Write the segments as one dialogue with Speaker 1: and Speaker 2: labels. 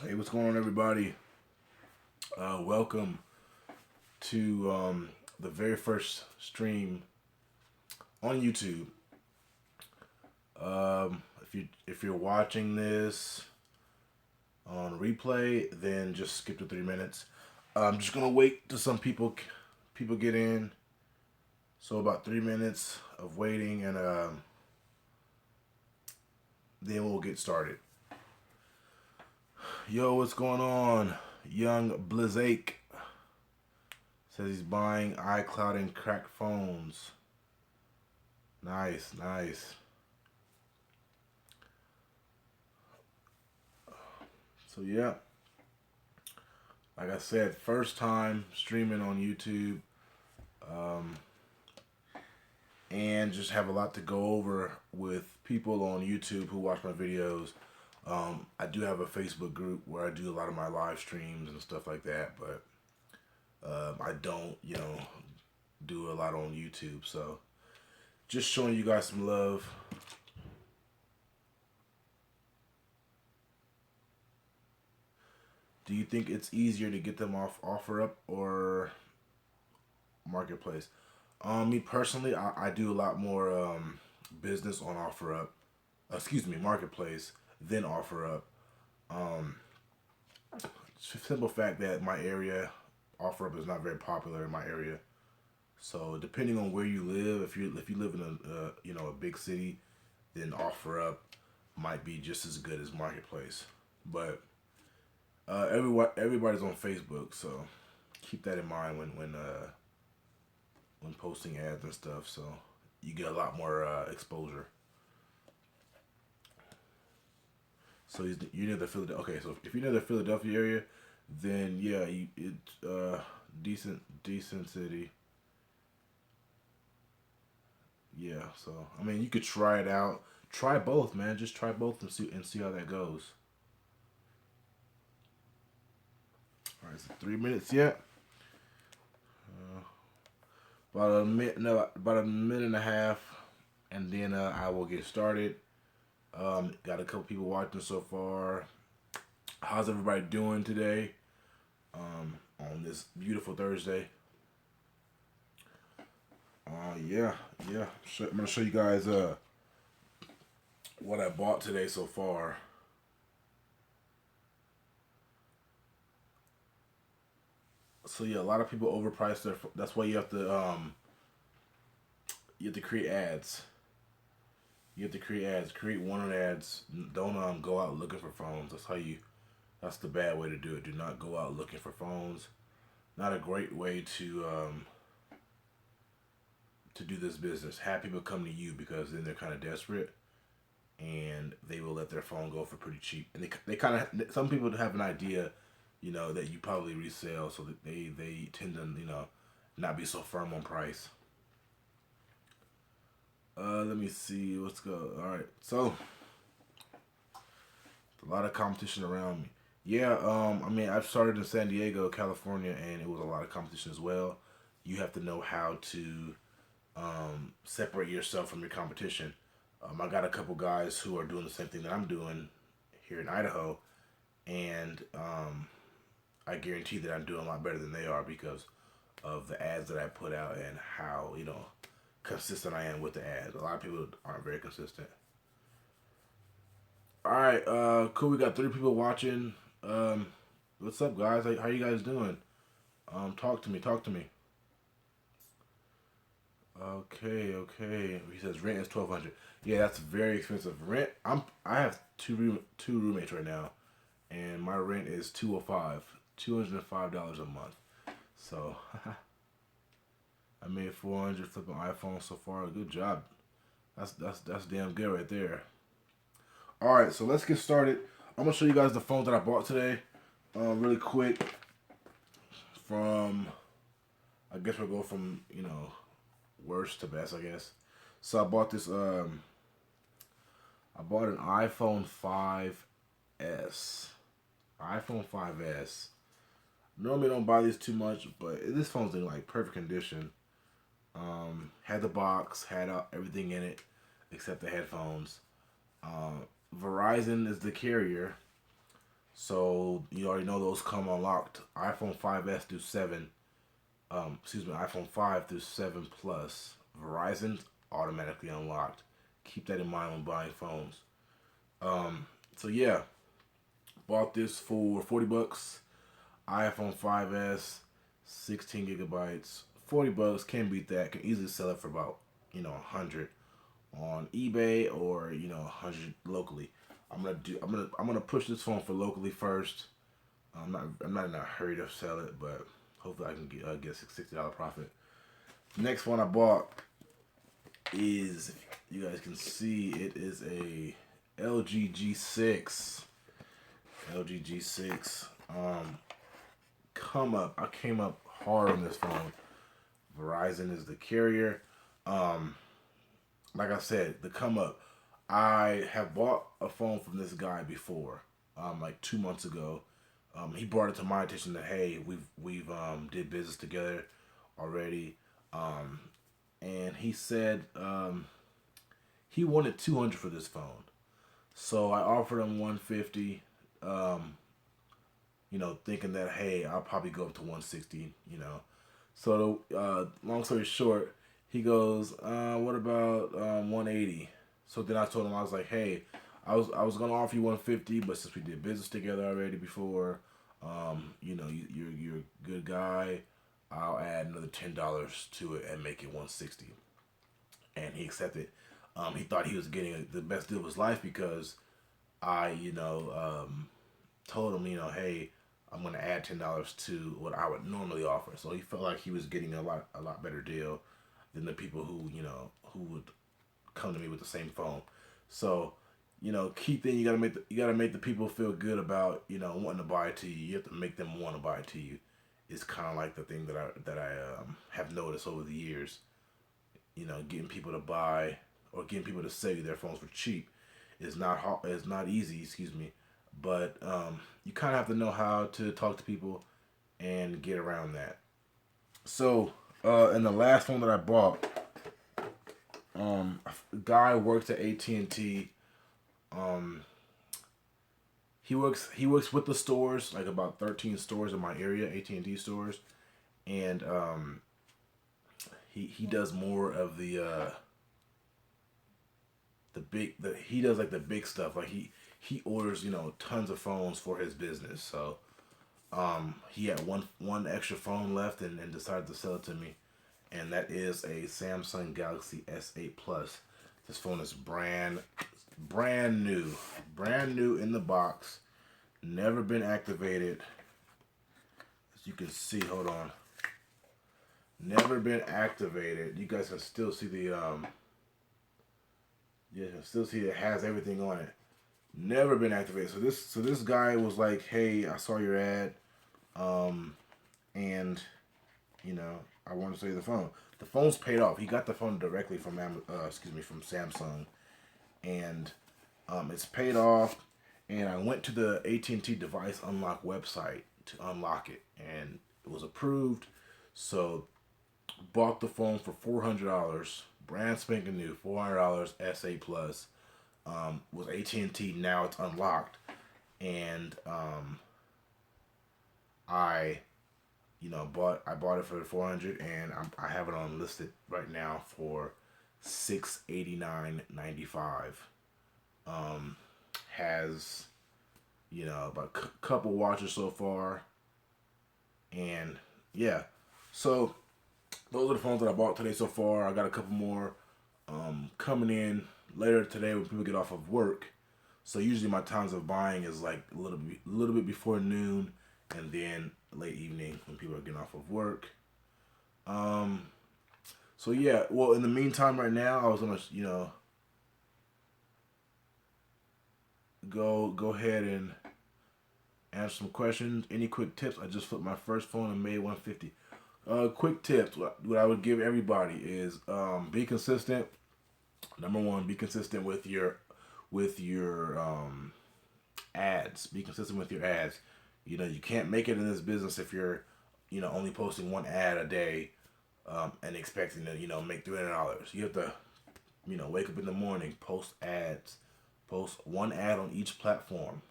Speaker 1: Hey, what's going on, everybody? Welcome to the very first stream on YouTube. If you're watching this on replay, then just skip to 3 minutes. I'm just gonna wait till some people get in. So about 3 minutes of waiting, and then we'll get started. Yo, what's going on? Young Blizzake says he's buying iCloud and cracked phones. Nice, nice. So yeah, like I said, first time streaming on YouTube, um, and just have a lot to go over with people on YouTube who watch my videos. I do have a Facebook group where I do a lot of my live streams and stuff like that, but I don't, do a lot on YouTube. So just showing you guys some love. Do you think it's easier to get them off OfferUp or Marketplace? Me personally, I do a lot more business on OfferUp, Marketplace, than OfferUp. Um, Simple fact that my area, OfferUp is not very popular in my area. So depending on where you live, if you live in a big city, then OfferUp might be just as good as Marketplace. But everybody's on Facebook, so keep that in mind when posting ads and stuff. So you get a lot more exposure. So you're near the Philadelphia. Okay, so if you're near the Philadelphia area, then yeah, it's decent city. Yeah, so I mean, you could try it out. Try both, man. Just try both and see how that goes. All right, so 3 minutes yet. Uh, about a minute and a half, and then I will get started. Got a couple people watching so far. How's everybody doing today? On this beautiful Thursday. Yeah, yeah. I'm gonna show you guys what I bought today so far. So yeah, a lot of people overprice their. That's why you have to create ads. You have to create ads. Create one ads. Don't go out looking for phones. That's how you. That's the bad way to do it. Do not go out looking for phones. Not a great way to do this business. Have people come to you because then they're kind of desperate, and they will let their phone go for pretty cheap. And they kind of, some people have an idea, that you probably resell, so that they tend to not be so firm on price. Let me see. Let's go. All right. So a lot of competition around me. Yeah. I mean, I've started in San Diego, California, and it was a lot of competition as well. You have to know how to separate yourself from your competition. I got a couple guys who are doing the same thing that I'm doing here in Idaho, and I guarantee that I'm doing a lot better than they are because of the ads that I put out and how consistent I am with the ads. A lot of people aren't very consistent. All right, cool. We got 3 people watching. What's up, guys? How you guys doing? Talk to me. Talk to me. Okay, okay. He says rent is 1,200. Yeah, that's very expensive. Rent. I have two roommates right now, and my rent is 205, $205 a month. So I made 400 flipping iPhone so far. Good job. That's damn good right there. All right, so let's get started. I'm gonna show you guys the phones that I bought today, really quick. From I guess we'll go from worst to best, I guess. So I bought this. I bought an iPhone 5s. iPhone 5s. Normally don't buy these too much, but this phone's in like perfect condition. Had the box, had everything in it except the headphones. Verizon is the carrier. So you already know those come unlocked. iPhone 5s through 7, iPhone 5 through 7 Plus. Verizon's automatically unlocked. Keep that in mind when buying phones. So yeah, bought this for $40. iPhone 5s, 16 gigabytes, $40. Can't beat that. Can easily sell it for about 100 on eBay or 100 locally. I'm gonna push this phone for locally first. I'm not in a hurry to sell it, but hopefully I can get a $60 profit. Next one I bought is, if you guys can see, it is a LG G6. LG G6. I came up hard on this phone. Verizon is the carrier. Um, like I said, the come up. I have bought a phone from this guy before, like 2 months ago. He brought it to my attention that, hey, we've did business together already, and he said he wanted 200 for this phone. So I offered him 150. Thinking that, hey, I'll probably go up to 160. So long story short, he goes, what about 180? So then I told him, I was like, hey, I was gonna offer you 150, but since we did business together already before, you're a good guy. I'll add another $10 to it and make it 160. And he accepted. He thought he was getting the best deal of his life because I, told him, hey, I'm gonna add $10 to what I would normally offer. So he felt like he was getting a lot better deal than the people who would come to me with the same phone. So, key thing, you gotta make the people feel good about wanting to buy it to you. You have to make them want to buy it to you. It's kind of like the thing that I have noticed over the years. Getting people to buy or getting people to sell you their phones for cheap is not hard, is not easy. Excuse me, but you kind of have to know how to talk to people and get around that. So, and the last one that I bought, a guy works at AT&T. Um, he works with the stores, like about 13 stores in my area, AT&T stores, and he does more of the he does like the big stuff. Like he orders tons of phones for his business. So he had one extra phone left and decided to sell it to me, and that is a Samsung Galaxy S8 Plus. This phone is brand new in the box, never been activated. As you can see, hold on, never been activated. You guys can still see you can still see it has everything on it. Never been activated. So this guy was like, hey, I saw your ad, and you know, I want to sell you the phone. The phone's paid off. He got the phone directly from from Samsung, and it's paid off. And I went to the AT&T device unlock website to unlock it, and it was approved. So bought the phone for $400, brand spanking new, $400 SA plus. With AT&T now it's unlocked, and I I bought it for 400, and I have it on listed right now for 689.95. Has about a couple watches so far, and yeah, so those are the phones that I bought today so far. I got a couple more coming in later today when people get off of work. So usually my times of buying is like a little bit before noon, and then late evening when people are getting off of work. Um, so yeah, well, in the meantime, right now, I was gonna go ahead and answer some questions. Any quick tips? I just flipped my first phone and made 150. Quick tips. What I would give everybody is be consistent. Number one, be consistent with your ads. Be consistent with your ads. You can't make it in this business if you're only posting one ad a day, and expecting to make $300. You have to wake up in the morning, post ads, post one ad on each platform.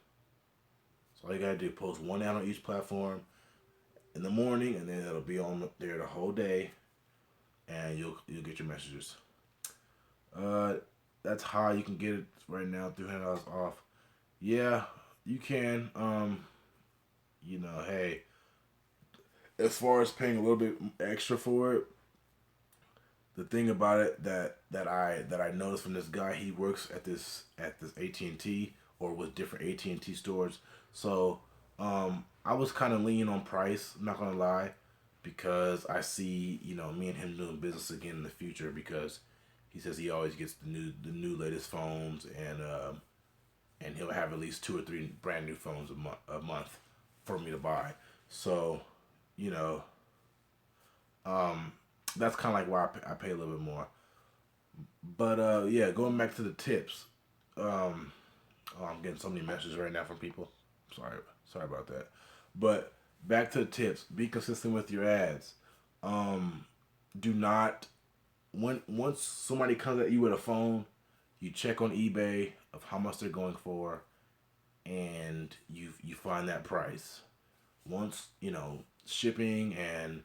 Speaker 1: So all you gotta do, post one ad on each platform in the morning, and then it'll be on there the whole day, and you'll get your messages. Uh, that's how you can get it right now. $300 off. Yeah, you can. Hey, as far as paying a little bit extra for it, the thing about it that I noticed from this guy, he works at this AT&T or with different AT&T stores. So I was kind of leaning on price. I'm not gonna lie, because I see me and him doing business again in the future, because he says he always gets the new latest phones, and he'll have at least two or three brand new phones a month for me to buy. So you know um, that's kind of like why I pay a little bit more. But yeah, going back to the tips. Um, oh, I'm getting so many messages right now from people. Sorry, sorry about that. But back to the tips. Be consistent with your ads. Um, do not once somebody comes at you with a phone, you check on eBay of how much they're going for, and you find that price. Once shipping and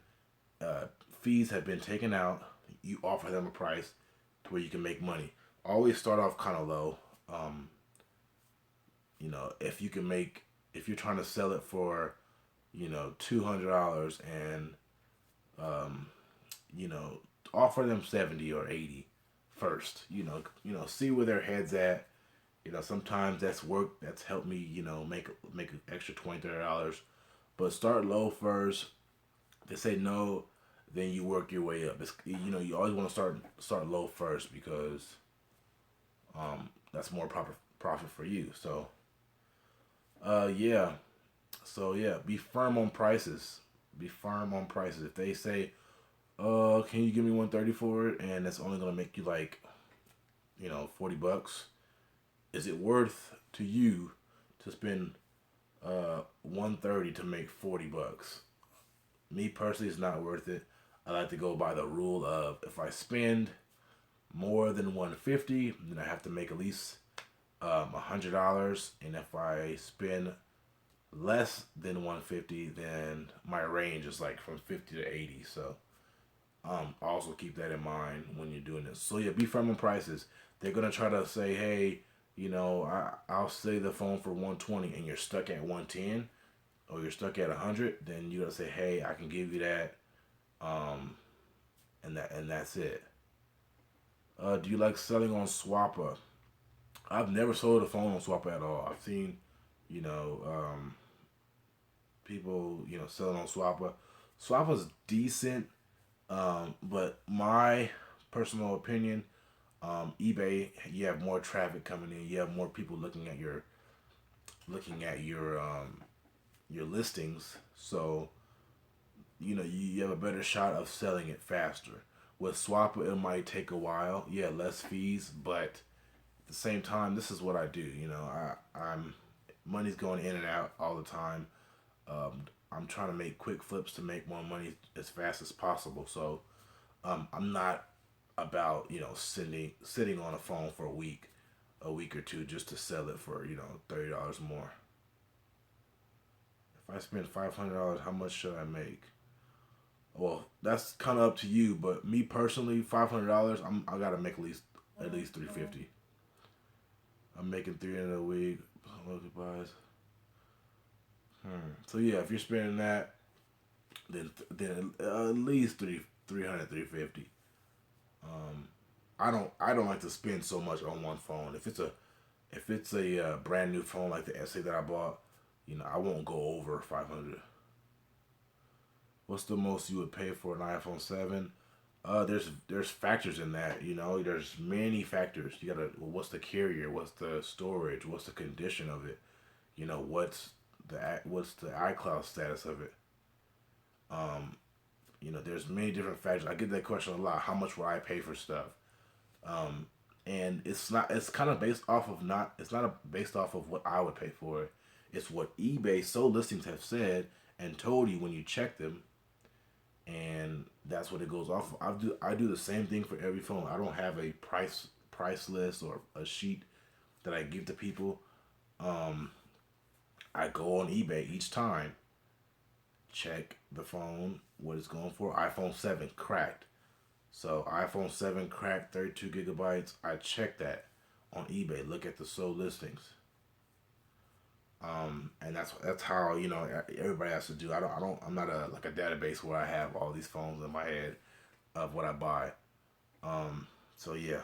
Speaker 1: uh, fees have been taken out, you offer them a price to where you can make money. Always start off kind of low. Um, if you can make, if you're trying to sell it for, $200, and um, you know, offer them 70 or 80 first. See where their heads at. Sometimes that's work. That's helped me. Make an extra $20, $30. But start low first. They say no, then you work your way up. You always want to start low first, because that's more proper profit for you. Yeah. So yeah, be firm on prices. Be firm on prices. If they say, can you give me 130 for it, and it's only gonna make you like, $40, is it worth to you to spend 130 to make $40? Me personally, it's not worth it. I like to go by the rule of, if I spend more than 150, then I have to make at least $100, and if I spend less than 150, then my range is like from 50 to 80. So also keep that in mind when you're doing this. So yeah, be firm on prices. They're gonna try to say, hey, I'll say the phone for 120, and you're stuck at 110, or you're stuck at 100. Then you gotta say, hey, I can give you that, um, and that's it. Do you like selling on Swapper? I've never sold a phone on Swapper at all. I've seen, you know, um, people, selling on Swapper. Swapper's decent, but my personal opinion, eBay, you have more traffic coming in. You have more people looking at your listings. So you have a better shot of selling it faster. With Swapper, it might take a while. Yeah, less fees, but at the same time, this is what I do. I'm money's going in and out all the time. I'm trying to make quick flips to make more money as fast as possible. So I'm not about sitting on a phone for a week or two just to sell it for $30 more. If I spend $500, how much should I make? Well, that's kind of up to you, but me personally, $500, I gotta make at least 350. I'm making 300 a week. Multiplies. So yeah, if you're spending that, then at least 300, 350. I don't like to spend so much on one phone. If it's a brand new phone like the SA that I bought, I won't go over 500. What's the most you would pay for an iPhone 7? There's factors in that. There's many factors. You gotta, well, what's the carrier? What's the storage? What's the condition of it? What's the iCloud status of it? Um, there's many different factors. I get that question a lot. How much will I pay for stuff? Um, and it's not. It's kind of based off of not. It's not based off of what I would pay for it. It's what eBay sold listings have said and told you when you check them, and that's what it goes off of. I do the same thing for every phone. I don't have a price list or a sheet that I give to people. Um, I go on eBay each time, check the phone, what it's going for. iPhone 7 cracked. So iPhone 7 cracked 32 gigabytes. I check that on eBay. Look at the sold listings. And that's how everybody has to do. I'm not a database where I have all these phones in my head of what I buy. So yeah,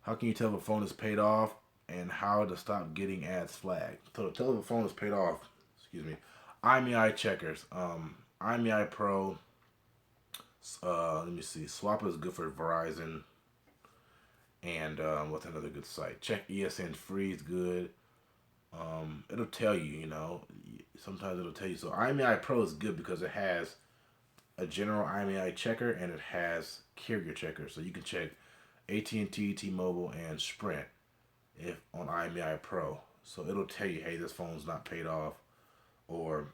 Speaker 1: how can you tell if a phone is paid off and how to stop getting ads flagged? So to tell if a phone is paid off, excuse me, IMEI checkers, IMEI Pro. Let me see. Swap is good for Verizon, and what's another good site? Check ESN Free is good. It'll tell you, sometimes it'll tell you. So IMEI Pro is good because it has a general IMEI checker and it has carrier checker. So you can check AT&T, T-Mobile, and Sprint if on IMEI Pro. So it'll tell you, hey, this phone's not paid off, or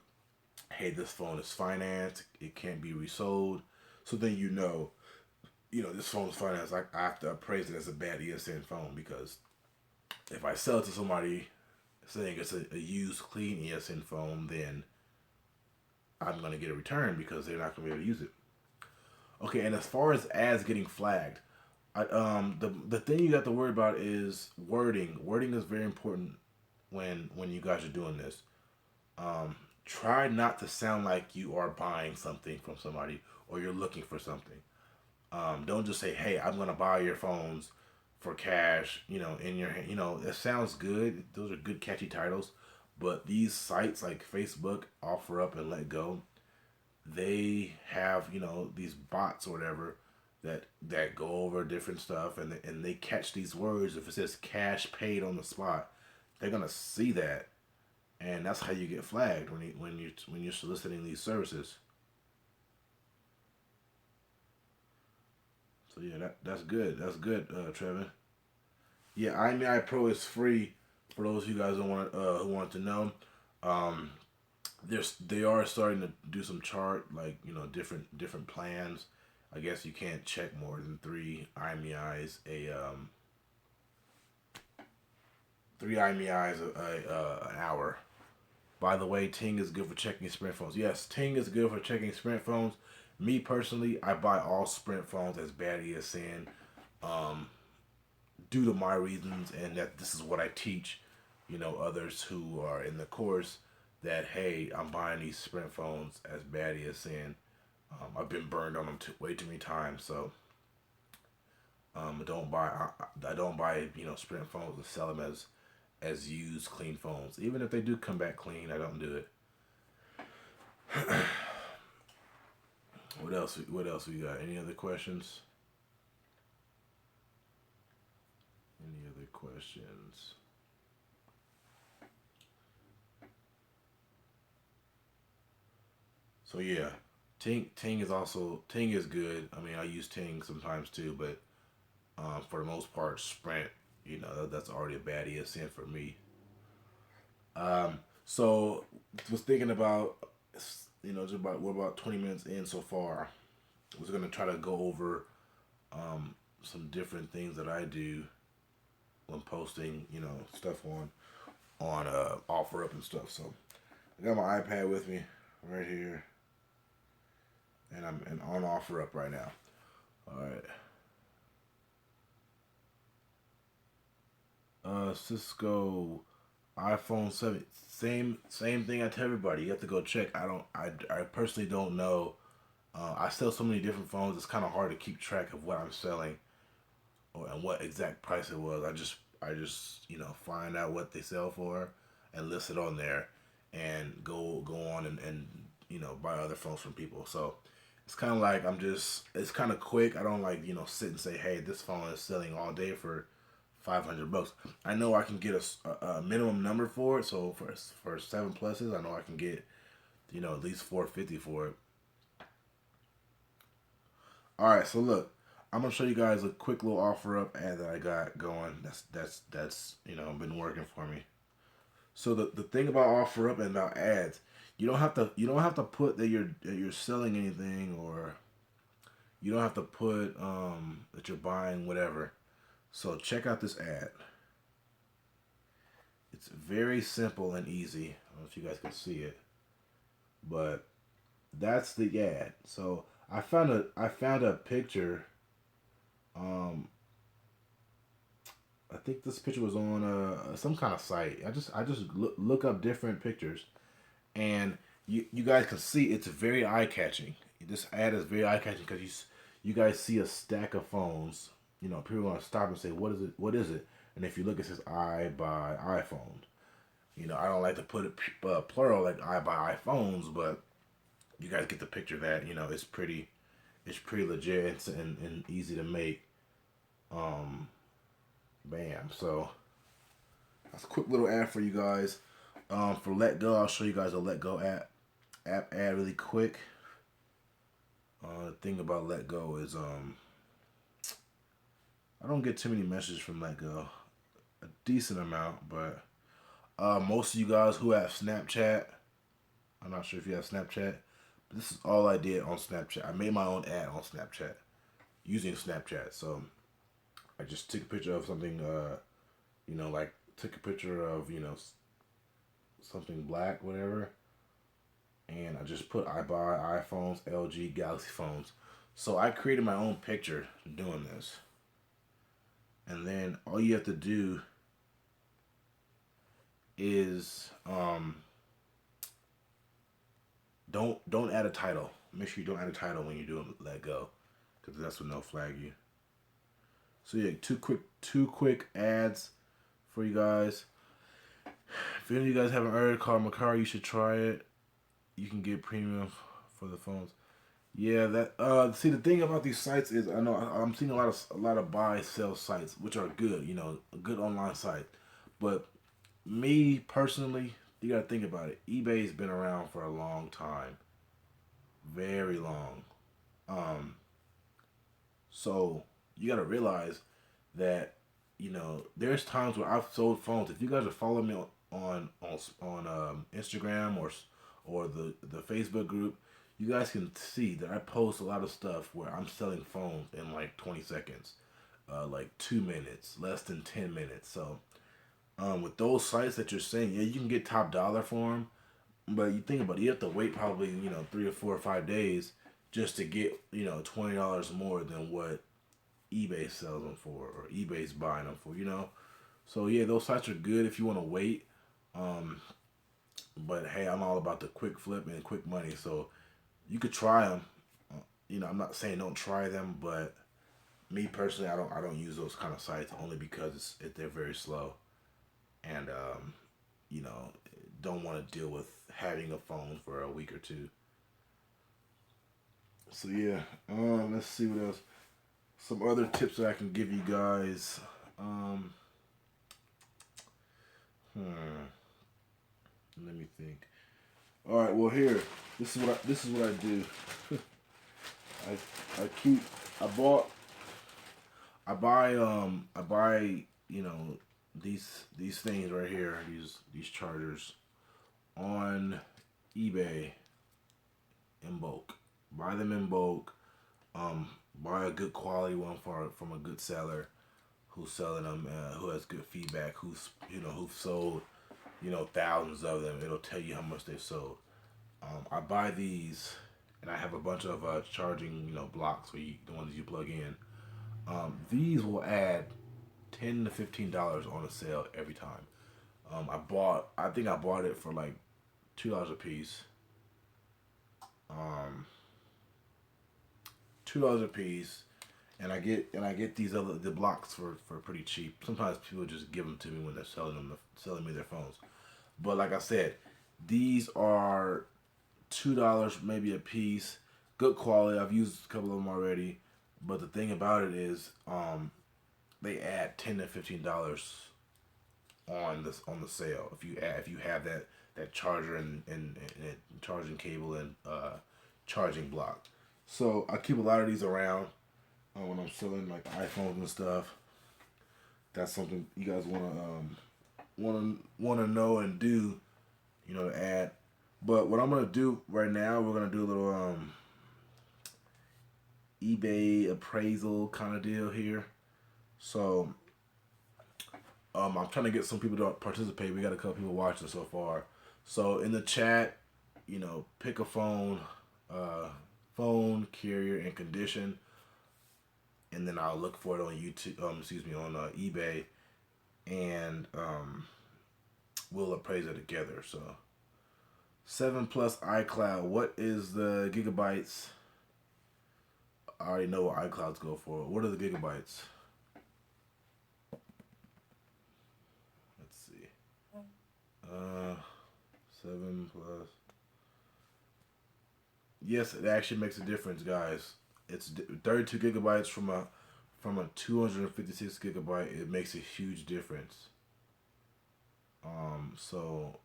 Speaker 1: hey, this phone is financed, it can't be resold. So then this phone is financed. I have to appraise it as a bad ESN phone, because if I sell it to somebody saying it's a used clean ESN phone, then I'm gonna get a return because they're not gonna be able to use it. Okay, and as far as ads getting flagged, the thing you got to worry about is wording. Wording is very important when you guys are doing this. Try not to sound like you are buying something from somebody or you're looking for something. Don't just say, "Hey, I'm gonna buy your phones for cash." In your hand. It sounds good. Those are good, catchy titles. But these sites like Facebook, OfferUp, and Let Go, they have these bots or whatever that go over different stuff, and they catch these words. If it says cash paid on the spot, they're gonna see that, and that's how you get flagged when you're soliciting these services. So yeah, that's good. That's good, Trevin. Yeah, IMEI Pro is free for those of you guys who want to know. Um, they are starting to do some chart, like different plans. I guess you can't check more than three IMEIs an hour. By the way, Ting is good for checking Sprint phones. Yes, Ting is good for checking Sprint phones. Me personally, I buy all Sprint phones as bad ESN, um, due to my reasons, and that this is what I teach. Others who are in the course, that hey, I'm buying these Sprint phones as bad ESN. I've been burned on them way too many times, so I don't buy Sprint phones and sell them as used clean phones. Even if they do come back clean, I don't do it. What else? What else we got? Any other questions? Any other questions? So yeah, Ting is good. I mean, I use Ting sometimes too, but for the most part, Sprint, that's already a bad ESN for me. So was thinking about, just about we're about 20 minutes in so far. I was gonna try to go over some different things that I do when posting, stuff on OfferUp and stuff. So I got my iPad with me right here, and I'm on OfferUp right now. All right. Cisco iPhone 7, same thing I tell everybody. You have to go check. I personally don't know. I sell so many different phones. It's kind of hard to keep track of what I'm selling, and what exact price it was. I just find out what they sell for and list it on there, and go on and buy other phones from people. So it's kind of like it's kind of quick. I don't like sit and say, hey, this phone is selling all day for $500. I know I can get a minimum number for it. So for 7 pluses, I know I can get at least 450 for it. All right, so look, I'm gonna show you guys a quick little OfferUp ad that I got going. That's been working for me. So the thing about OfferUp and about ads, you don't have to put that you're selling anything, or you don't have to put that you're buying whatever. So check out this ad. It's very simple and easy. I don't know if you guys can see it, but that's the ad. So I found a picture. Um, I think this picture was on some kind of site. I just look up different pictures, and you guys can see it's very eye catching. This ad is very eye catching because you guys see a stack of phones. You know, people are gonna stop and say, "What is it? What is it?" And if you look, it says "I buy iPhone." You know, I don't like to put it plural like "I buy iPhones," but you guys get the picture that it's pretty legit and easy to make. Um, Bam. So that's a quick little ad for you guys. For Let Go, I'll show you guys a Let Go app ad really quick. The thing about Let Go is I don't get too many messages from Let Go. A decent amount, but most of you guys who have Snapchat, I'm not sure if you have Snapchat, but this is all I did on Snapchat. I made my own ad on Snapchat using Snapchat. So I just took a picture of something, like took a picture of, something black, whatever, and I just put I buy iPhones, LG, Galaxy phones. So I created my own picture doing this, and then all you have to do is don't add a title. Make sure you don't add a title when you're doing Let Go, because that's when they'll flag you. So yeah, two quick ads for you guys. If any of you guys haven't heard called Macari, you should try it. You can get premium for the phones. Yeah, that see the thing about these sites is I know I'm seeing a lot of buy sell sites which are good, a good online site. But me personally, you gotta think about it. eBay's been around for a long time, very long. Um, so you gotta realize that there's times where I've sold phones. If you guys are following me on Instagram or the Facebook group, you guys can see that I post a lot of stuff where I'm selling phones in like 20 seconds, like 2 minutes, less than 10 minutes. So with those sites that you're saying, yeah, you can get top dollar for them, but you think about it, you have to wait probably 3 or 4 or 5 days just to get $20 more than what eBay sells them for or eBay's buying them for. So yeah, those sites are good if you want to wait. Um, but hey, I'm all about the quick flip and quick money, so you could try them. I'm not saying don't try them, but me personally, I don't use those kind of sites only because they're very slow, and you know don't want to deal with having a phone for a week or two. So yeah, let's see what else. Some other tips that I can give you guys. Um, hmm, Let me think. All right, well here, this is what I do. I keep I bought I buy these things right here, these chargers on eBay in bulk. Buy them in bulk. Um, Buy a good quality one from a good seller who's selling them, who has good feedback, who've sold thousands of them. It'll tell you how much they've sold. I buy these, and I have a bunch of charging blocks the ones you plug in. These will add $10 to $15 on a sale every time. I think I bought it for like $2 a piece. Um, $2 a piece, and I get the blocks for pretty cheap. Sometimes people just give them to me when they're selling me their phones. But like I said, these are $2 maybe a piece. Good quality. I've used a couple of them already. But the thing about it is, they add $10 to $15 on the sale if you have that charger and charging cable and charging block. So I keep a lot of these around when I'm selling like iPhones and stuff. That's something you guys wanna know and do, to add. But what I'm gonna do right now, we're gonna do a little eBay appraisal kind of deal here. So I'm trying to get some people to participate. We got a couple people watching so far. So in the chat, pick a phone, uh, phone, carrier, and condition, and then I'll look for it on YouTube. On eBay, and we'll appraise it together. So 7 Plus iCloud. What is the gigabytes? I already know what iClouds go for. What are the gigabytes? Let's see. 7 Plus. Yes, it actually makes a difference, guys. It's 32 gigabytes from a 256 gigabyte. It makes a huge difference. So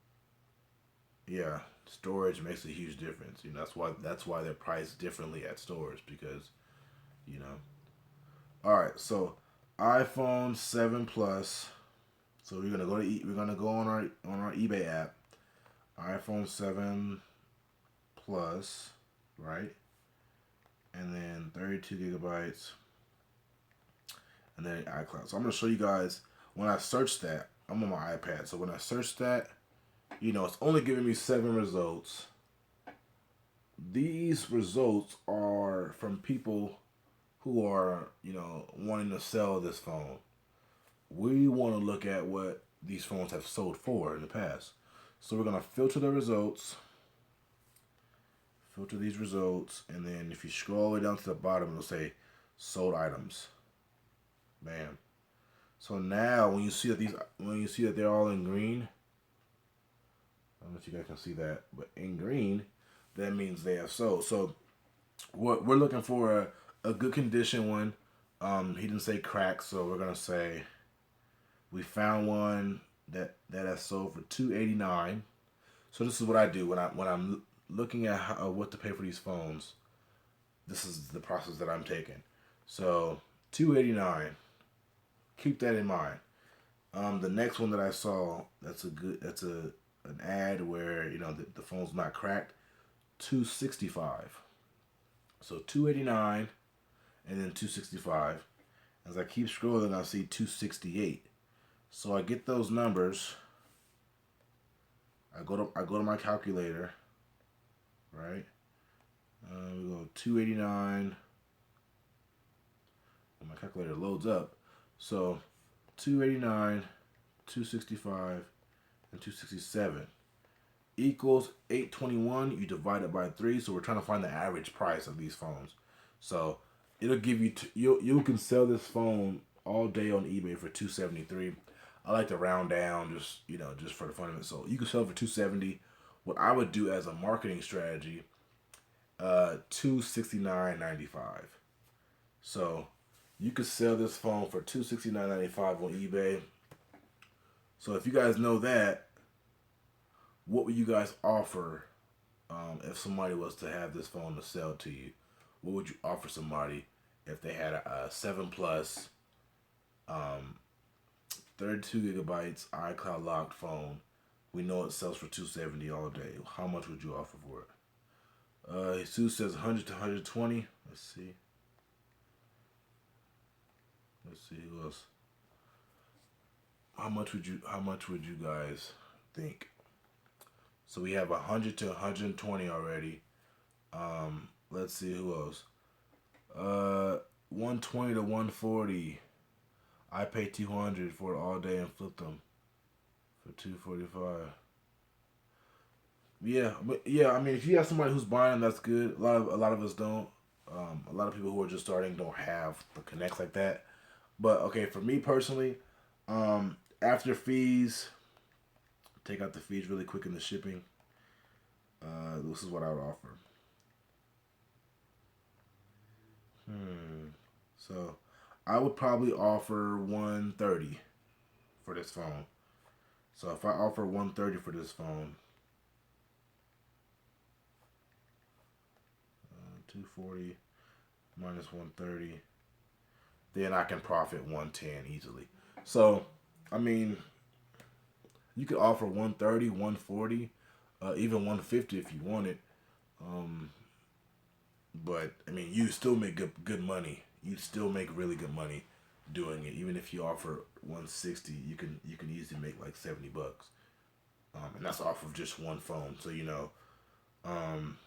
Speaker 1: yeah, storage makes a huge difference. That's why they're priced differently at stores because you know. All right, so iPhone 7 Plus. So we're gonna go on our eBay app. iPhone 7 Plus, right? And then 32 gigabytes, and then iCloud. So I'm gonna show you guys when I search that. I'm on my iPad, so when I search that, it's only giving me 7 results. These results are from people who are, wanting to sell this phone. We want to look at what these phones have sold for in the past. So we're going to filter the results, filter these results, and then if you scroll all the way down to the bottom, it'll say sold items. Bam. So now when you see that they're all in green, I don't know if you guys can see that, but in green, that means they have sold. So what we're looking for a good condition one. He didn't say crack, so we're gonna say we found one that has sold for $289. So this is what I do when I'm looking at what to pay for these phones. This is the process that I'm taking. So $289. Keep that in mind. The next one that I saw, that's an ad where the phone's not cracked. $265. So $289 and then $265. As I keep scrolling, I see $268. So I get those numbers. I go to my calculator, right? We go 289. When my calculator loads up, so 289, 265, and 267 equals 821. You divide it by 3, so we're trying to find the average price of these phones. So it'll give you you can sell this phone all day on eBay for $273. I like to round down just for the fun of it. So you can sell it for $270. What I would do as a marketing strategy, $269.95. So you could sell this phone for $269.95 on eBay. So if you guys know that, what would you guys offer if somebody was to have this phone to sell to you? What would you offer somebody if they had a 7 Plus, 32 gigabytes iCloud locked phone? We know it sells for $270 all day. How much would you offer for it? Jesus says 100 to 120. Let's see. Let's see who else. How much would you guys think? So we have 100 to 120 already. Let's see who else. 120 to 140. I pay 200 for it all day and flip them for 245. Yeah. I mean, if you have somebody who's buying, that's good. A lot of us don't. A lot of people who are just starting don't have the connects like that. But okay, for me personally, after fees, take out the fees really quick in the shipping. This is what I would offer. So I would probably offer 130 for this phone. So if I offer 130 for this phone, 240 minus 130, then I can profit 110 easily. So, I mean, you could offer 130, 140, even 150 if you want it. But I mean, you still make good money. You still make really good money doing it. Even if you offer 160, you can easily make like $70, and that's off of just one phone. So um,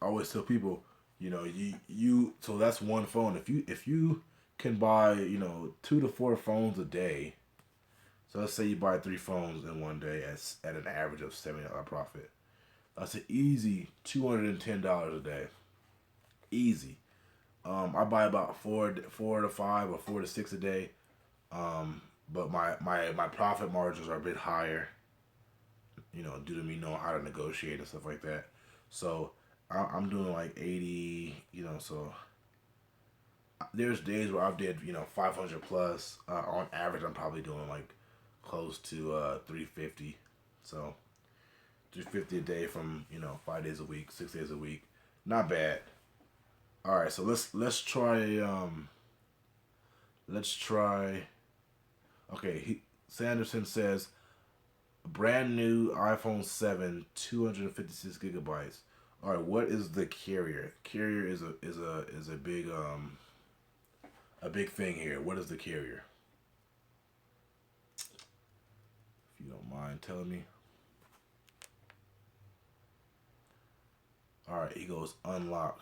Speaker 1: I always tell people, so that's one phone. If you can buy 2 to 4 phones a day. So let's say you buy 3 phones in one day at an average of $70 profit. That's an easy $210 a day. Easy. I buy about four to five or 4 to 6 a day. But my profit margins are a bit higher, due to me knowing how to negotiate and stuff like that. So I'm doing like 80, so there's days where I've did 500 plus. On average, I'm probably doing like close to 350. So 350 a day from 5 days a week, 6 days a week, not bad. All right, so let's try let's try. Okay, Sanderson says brand new iPhone 7, 256 gigabytes. All right, what is the carrier? Carrier is a big thing here. What is the carrier? If you don't mind telling me. All right, he goes unlock.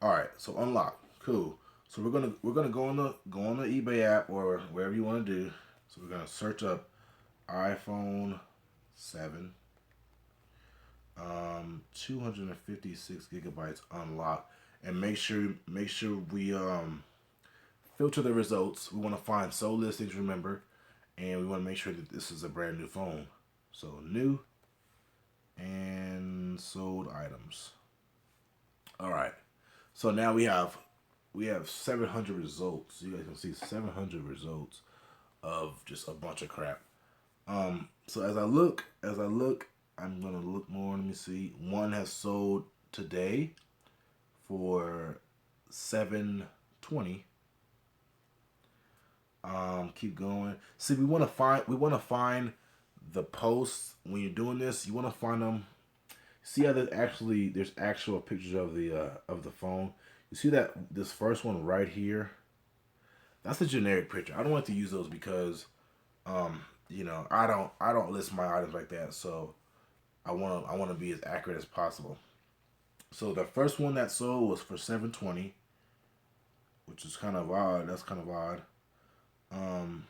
Speaker 1: All right, so unlock. Cool. So we're gonna go on the eBay app or wherever you want to do. So we're gonna search up iPhone 7, 256 gigabytes unlock, and make sure we filter the results. We want to find sold listings, remember, and we want to make sure that this is a brand new phone. So new and sold items. All right. So now we have 700 results. You guys can see 700 results of just a bunch of crap. So as I look, I'm gonna look more. Let me see. One has sold today for 720. Keep going. See, we want to find the posts when you're doing this. You want to find them. See how there's actual pictures of the phone. You see that this first one right here? That's a generic picture. I don't like to use those because I don't list my items like that. So I want to be as accurate as possible. So the first one that sold was for 720, which is kind of odd. That's kind of odd. Um,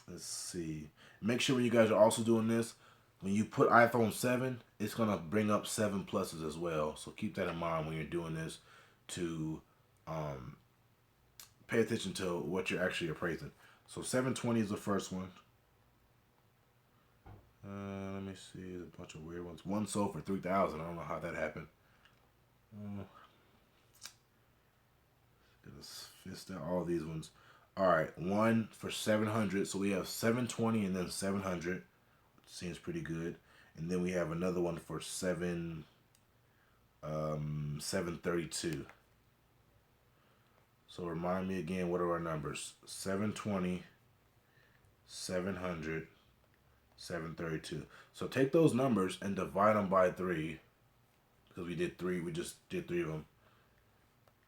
Speaker 1: let's see. Make sure when you guys are also doing this, when you put iPhone 7, it's gonna bring up 7 pluses as well. So keep that in mind when you're doing this to um, pay attention to what you're actually appraising. So 720 is the first one. Let me see. There's a bunch of weird ones. One sold for 3,000. I don't know how that happened. Gonna fist out all these ones. All right, one for 700. So we have 720 and then 700. Seems pretty good. And then we have another one for 732. So remind me again, what are our numbers? 720, 700, 732. So take those numbers and divide them by 3. Because we did 3. We just did 3 of them.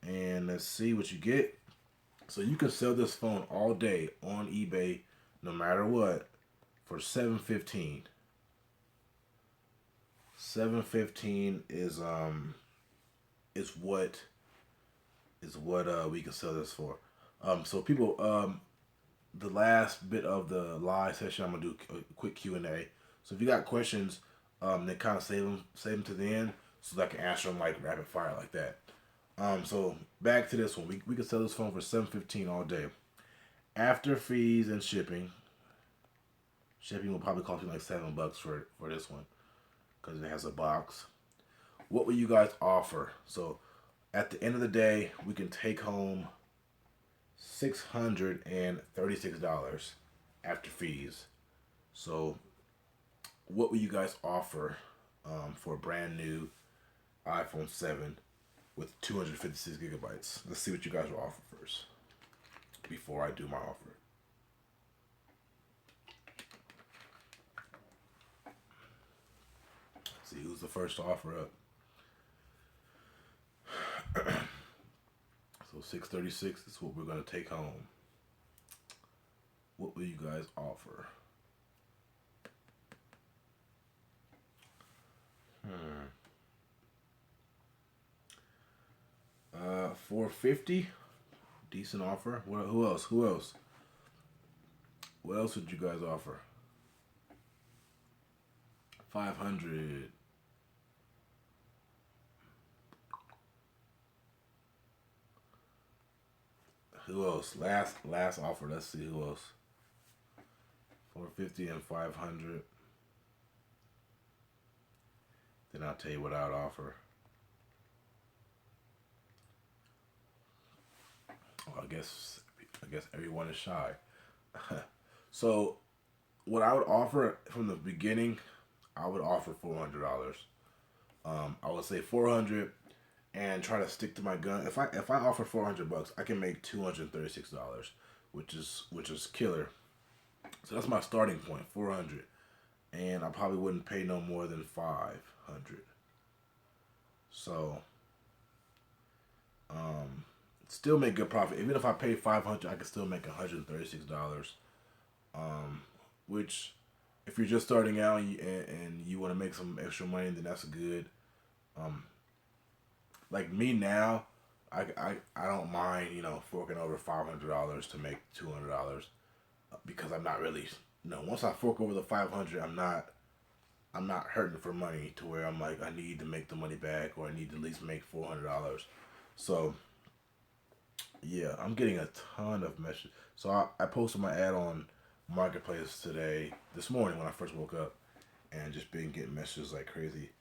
Speaker 1: And let's see what you get. So you can sell this phone all day on eBay, no matter what, for 715. 715 is what we can sell this for. So people, the last bit of the live session, I'm gonna do a quick Q&A. So if you got questions, then kind of save them to the end so that I can answer them like rapid fire like that. So back to this one, we can sell this phone for $715 all day. After fees and shipping will probably cost you like $7 for this one because it has a box. What will you guys offer? So at the end of the day, we can take home $636 after fees. So what will you guys offer for a brand new iPhone 7 with 256 gigabytes? Let's see what you guys will offer first before I do my offer. Let's see who's the first to offer up. So 636 is what we're gonna take home. What will you guys offer? 450. Decent offer. Who else? Who else? What else would you guys offer? 500. Who else? Last offer. Let's see who else. 450 and 500. Then I'll tell you what I'd offer. Well, I guess everyone is shy. So what I would offer from the beginning, I would offer $400. I would say 400 and try to stick to my gun. If I offer $400, I can make $236, which is killer. So that's my starting point, 400, and I probably wouldn't pay no more than 500. So, still make good profit. Even if I pay 500, I can still make $136. Which, if you're just starting out and you want to make some extra money, then that's good. Like me now, I don't mind, forking over $500 to make $200, because I'm not really, once I fork over the 500, I'm not hurting for money to where I'm like, I need to make the money back, or I need to at least make $400. So yeah, I'm getting a ton of messages. So I posted my ad on Marketplace this morning when I first woke up, and just been getting messages like crazy.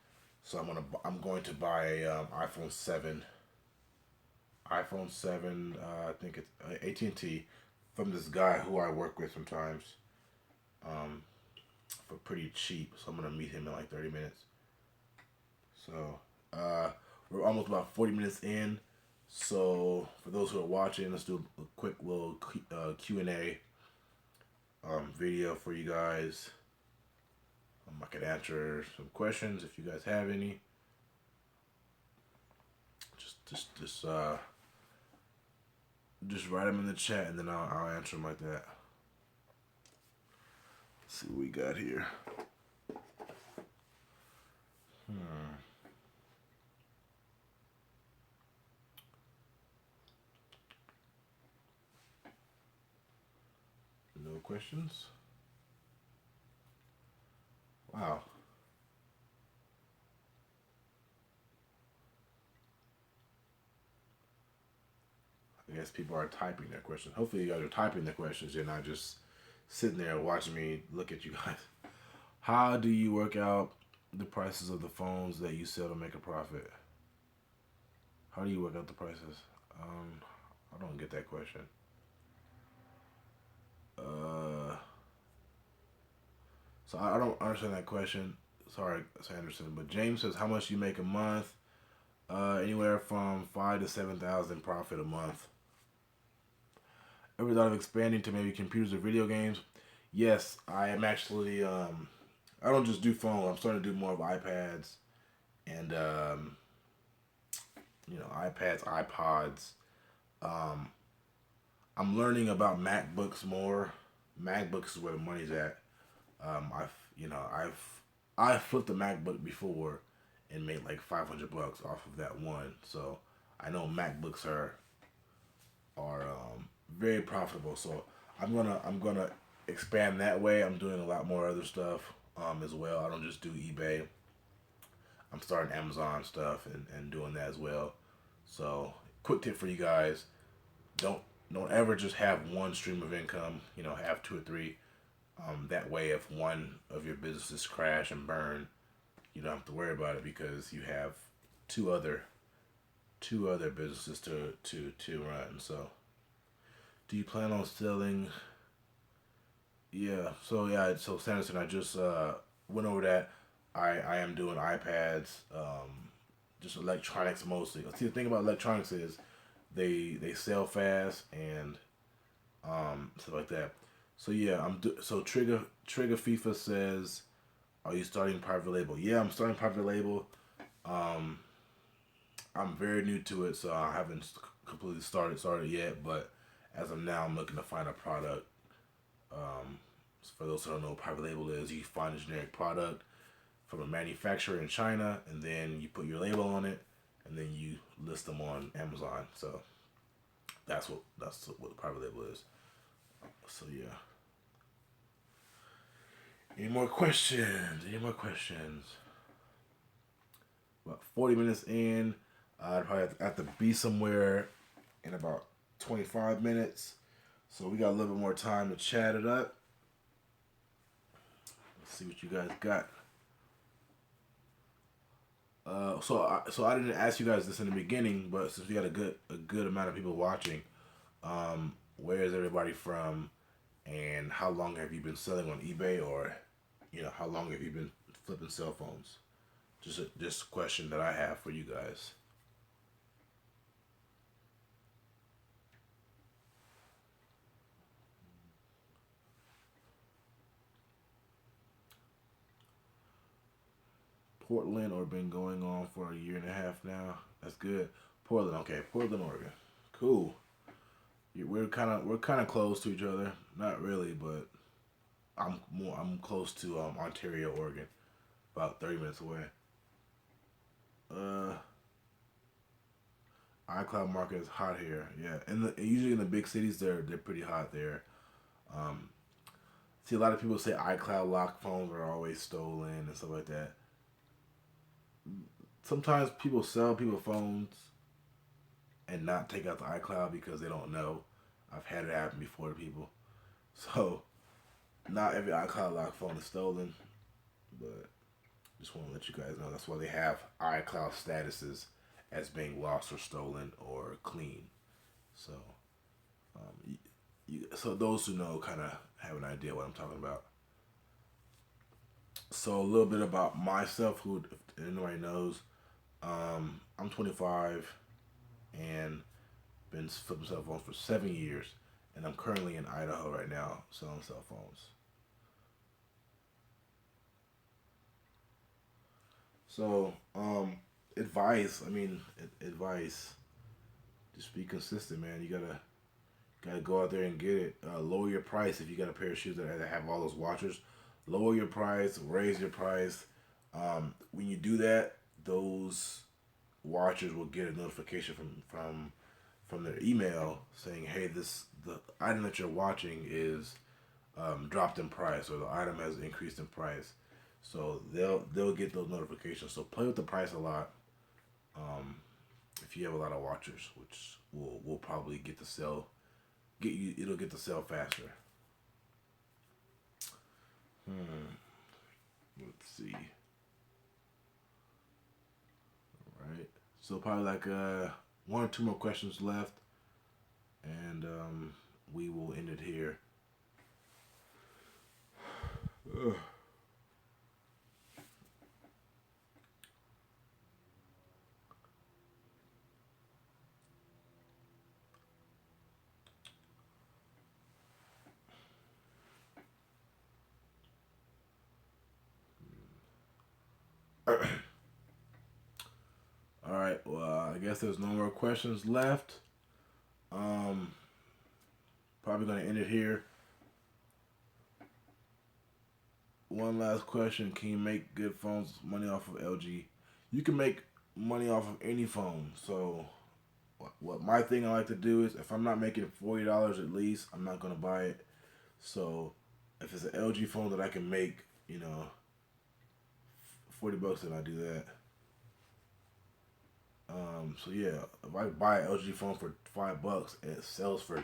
Speaker 1: So I'm going to buy a iPhone 7. I think it's AT&T, from this guy who I work with sometimes, for pretty cheap. So I'm gonna meet him in like 30 minutes. So we're almost about 40 minutes in. So for those who are watching, let's do a quick little Q&A video for you guys. I can answer some questions if you guys have any. Just write them in the chat, and then I'll answer them like that. Let's see what we got here. No questions? Wow. I guess people are typing their questions. Hopefully you guys are typing their questions. You're not just sitting there watching me look at you guys. How do you work out the prices of the phones that you sell to make a profit? How do you work out the prices? I don't get that question. So I don't understand that question. Sorry, Sanderson. But James says, how much do you make a month? Anywhere from 5,000 to 7,000 profit a month. Ever thought of expanding to maybe computers or video games? Yes, I am actually. I don't just do phones. I'm starting to do more of iPads and iPads, iPods. I'm learning about MacBooks more. MacBooks is where the money's at. I've flipped a MacBook before and made like $500 off of that one. So I know MacBooks are very profitable. So I'm gonna expand that way. I'm doing a lot more other stuff as well. I don't just do eBay. I'm starting Amazon stuff and doing that as well. So quick tip for you guys: don't ever just have one stream of income. Have two or three. That way, if one of your businesses crash and burn, you don't have to worry about it, because you have two other businesses to run. So, do you plan on selling? Yeah. So Sanderson, I just went over that. I am doing iPads, just electronics mostly. See, the thing about electronics is they sell fast and stuff like that. So yeah, so Trigger FIFA says, are you starting private label? Yeah, I'm starting private label. I'm very new to it, so I haven't completely started yet, but as of now, I'm looking to find a product. Um, for those who don't know what private label is, you find a generic product from a manufacturer in China, and then you put your label on it, and then you list them on Amazon. So that's what private label is. So yeah. Any more questions? Any more questions? About 40 minutes in. I'd probably have to be somewhere in about 25 minutes. So we got a little bit more time to chat it up. Let's see what you guys got. So I didn't ask you guys this in the beginning, but since we got a good amount of people watching, where is everybody from, and how long have you been selling on eBay, or how long have you been flipping cell phones? Just a question that I have for you guys. Portland, or been going on for a year and a half now. That's good. Portland, okay. Portland, Oregon. Cool. We're kind of close to each other. Not really, but I'm close to Ontario, Oregon, about 30 minutes away. Uh, iCloud market is hot here. Yeah, and usually in the big cities they're pretty hot there. Um, See, a lot of people say iCloud lock phones are always stolen and stuff like that. Sometimes people sell people phones and not take out the iCloud because they don't know. I've had it happen before to people. So not every iCloud lock phone is stolen, but just want to let you guys know that's why they have iCloud statuses as being lost or stolen or clean. So, so those who know kind of have an idea what I'm talking about. So a little bit about myself, who if anybody knows, I'm 25 and been flipping cell phones for 7 years, and I'm currently in Idaho right now selling cell phones. So, advice. I mean, advice. Just be consistent, man. You gotta go out there and get it. Lower your price if you got a pair of shoes that have all those watchers. Lower your price. Raise your price. When you do that, those watchers will get a notification from their email saying, "Hey, the item that you're watching is dropped in price, or the item has increased in price." So they'll get those notifications. So play with the price a lot. Um, if you have a lot of watchers, which will probably it'll get the sell faster. Hmm. Let's see. All right. So probably like one or two more questions left, and we will end it here. Ugh. All right. Well, I guess there's no more questions left. Um, Probably gonna end it here. One last question: can you make good phones money off of LG? You can make money off of any phone. So, what my thing I like to do is, if I'm not making $40 at least, I'm not gonna buy it. So, if it's an LG phone that I can make, 40 bucks, then I do that. So yeah, if I buy an LG phone for $5 and it sells for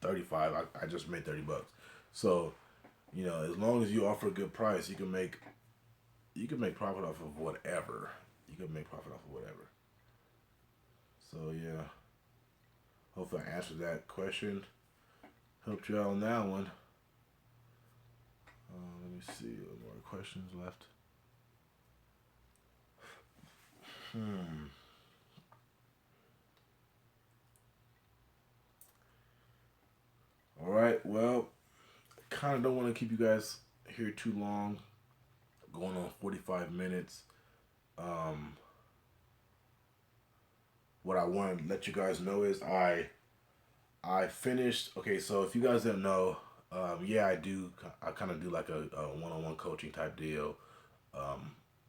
Speaker 1: 35, I just made 30 bucks. So as long as you offer a good price, you can make profit off of whatever. You can make profit off of whatever. So yeah, hopefully I answered that question. Helped you out on that one. Let me see, what more questions left. Hmm. All right. Well, kind of don't want to keep you guys here too long. Going on 45 minutes. Um, what I want to let you guys know is I finished. Okay, so if you guys didn't know, yeah, I do. I kind of do like a one-on-one coaching type deal,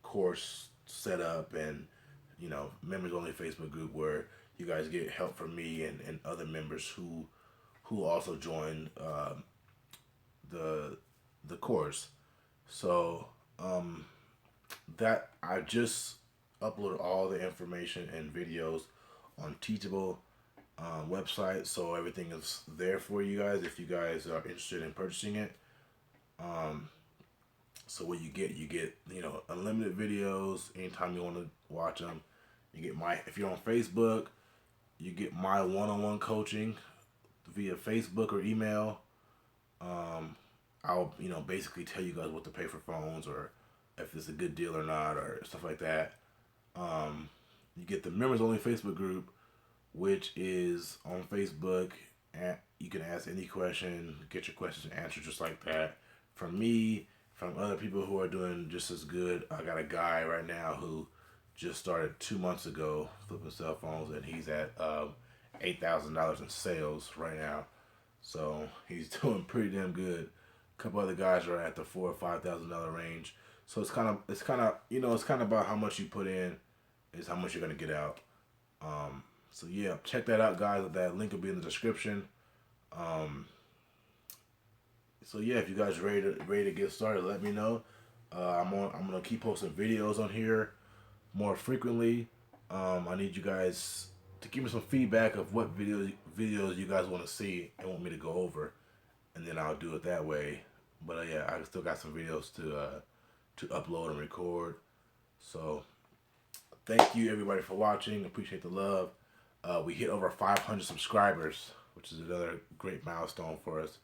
Speaker 1: course setup, and members only Facebook group where you guys get help from me and other members who also join the the course. So that I just uploaded all the information and videos on Teachable website, so everything is there for you guys if you guys are interested in purchasing it. So what you get unlimited videos anytime you want to watch them. You get my if you're on Facebook, you get my one-on-one coaching via Facebook or email. I'll basically tell you guys what to pay for phones or if it's a good deal or not or stuff like that. You get the members only Facebook group, which is on Facebook, and you can ask any question, get your questions answered just like that. From me, from other people who are doing just as good. I got a guy right now who just started 2 months ago flipping cell phones, and he's at $8,000 in sales right now. So he's doing pretty damn good. A couple other guys are at the $4,000 or $5,000 range. So it's kind of about how much you put in is how much you're gonna get out. So yeah, check that out, guys. That link will be in the description. Um, so yeah, if you guys ready to get started, let me know. I'm gonna keep posting videos on here more frequently. I need you guys to give me some feedback of what videos you guys want to see and want me to go over, and then I'll do it that way. But yeah, I still got some videos to upload and record. So thank you everybody for watching. Appreciate the love. We hit over 500 subscribers, which is another great milestone for us.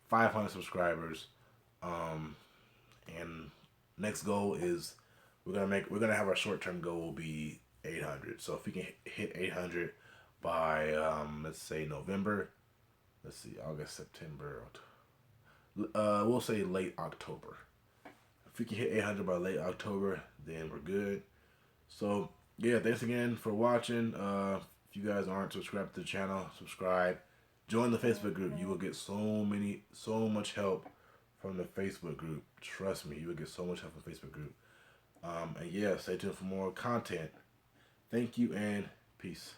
Speaker 1: 500 subscribers. And next goal is we're gonna have our short term goal will be 800. So if we can hit 800 by let's say November, let's see, August, September, we'll say late October. If we can hit 800 by late October, then we're good. So yeah, thanks again for watching. If you guys aren't subscribed to the channel, subscribe. Join the Facebook group. You will get so much help from the Facebook group. Trust me, you will get so much help from the Facebook group. And yeah, stay tuned for more content. Thank you and peace.